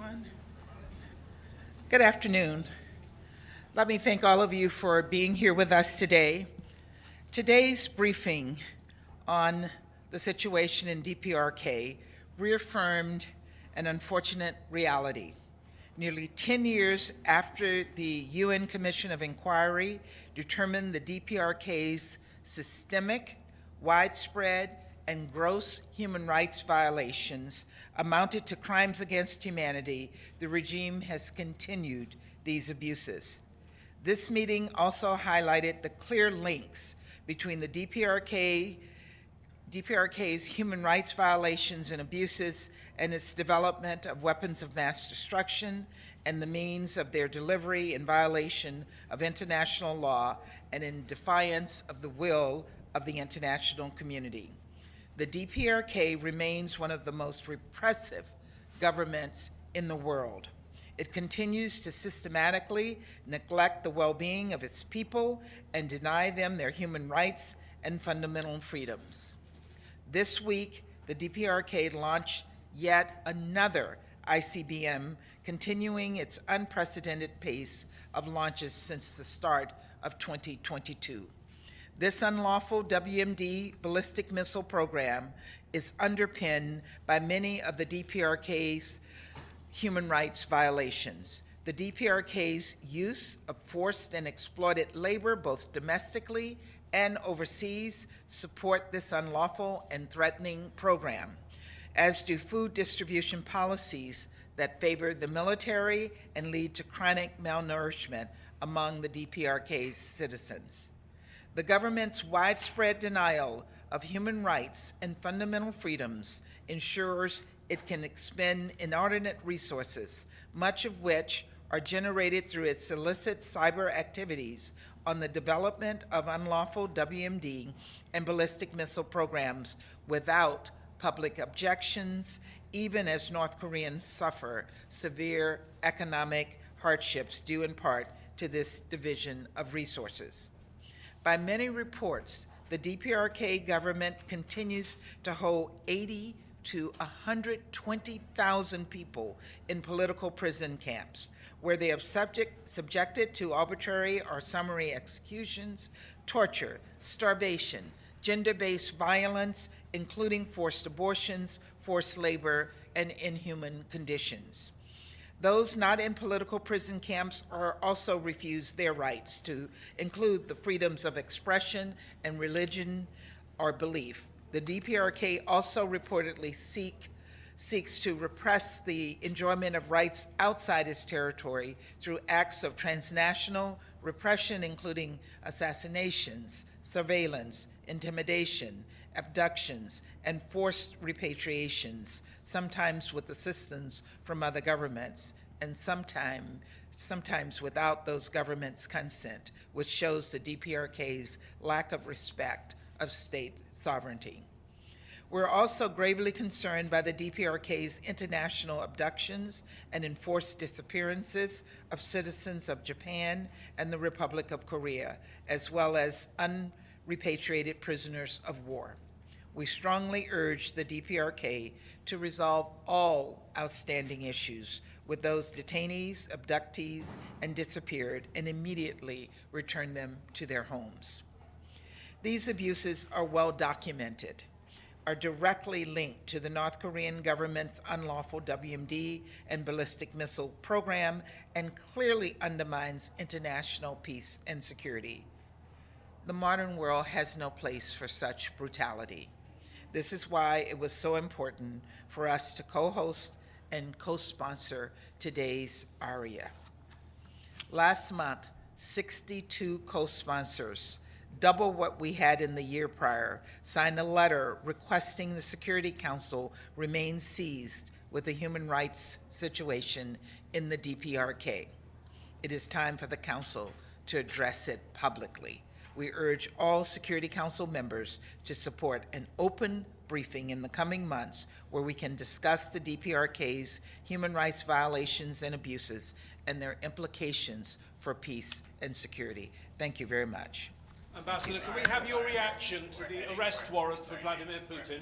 everyone. Good afternoon. Let me thank all of you for being here with us today. Today's briefing on the situation in DPRK reaffirmed an unfortunate reality. Nearly 10 years after the UN Commission of Inquiry determined the DPRK's systemic, widespread, and gross human rights violations amounted to crimes against humanity, the regime has continued these abuses. This meeting also highlighted the clear links between the DPRK's human rights violations and abuses and its development of weapons of mass destruction and the means of their delivery in violation of international law and in defiance of the will of the international community. The DPRK remains one of the most repressive governments in the world. It continues to systematically neglect the well-being of its people and deny them their human rights and fundamental freedoms. This week, the DPRK launched yet another ICBM, continuing its unprecedented pace of launches since the start of 2022. This unlawful WMD ballistic missile program is underpinned by many of the DPRK's human rights violations. The DPRK's use of forced and exploited labor, both domestically and overseas, support this unlawful and threatening program, as do food distribution policies that favor the military and lead to chronic malnourishment among the DPRK's citizens. The government's widespread denial of human rights and fundamental freedoms ensures it can expend inordinate resources, much of which are generated through its illicit cyber activities on the development of unlawful WMD and ballistic missile programs without public objections, even as North Koreans suffer severe economic hardships due in part to this division of resources. By many reports, the DPRK government continues to hold 80 to 120,000 people in political prison camps, where they are subjected to arbitrary or summary executions, torture, starvation, gender-based violence, including forced abortions, forced labor, and inhuman conditions. Those not in political prison camps are also refused their rights to include the freedoms of expression and religion or belief. The DPRK also reportedly seeks to repress the enjoyment of rights outside its territory through acts of transnational repression, including assassinations, surveillance, intimidation, abductions, and forced repatriations, sometimes with assistance from other governments, and sometimes without those governments' consent, which shows the DPRK's lack of respect of state sovereignty. We're also gravely concerned by the DPRK's international abductions and enforced disappearances of citizens of Japan and the Republic of Korea, as well as unrepatriated prisoners of war. We strongly urge the DPRK to resolve all outstanding issues with those detainees, abductees, and disappeared, and immediately return them to their homes. These abuses are well documented, are directly linked to the North Korean government's unlawful WMD and ballistic missile program, and clearly undermines international peace and security. The modern world has no place for such brutality. This is why it was so important for us to co-host and co-sponsor today's ARIA. Last month, 62 co-sponsors, double what we had in the year prior, signed a letter requesting the Security Council remain seized with the human rights situation in the DPRK. It is time for the Council to address it publicly. We urge all Security Council members to support an open briefing in the coming months where we can discuss the DPRK's human rights violations and abuses and their implications for peace and security. Thank you very much. Ambassador, can we have your reaction to the arrest warrant for Vladimir Putin?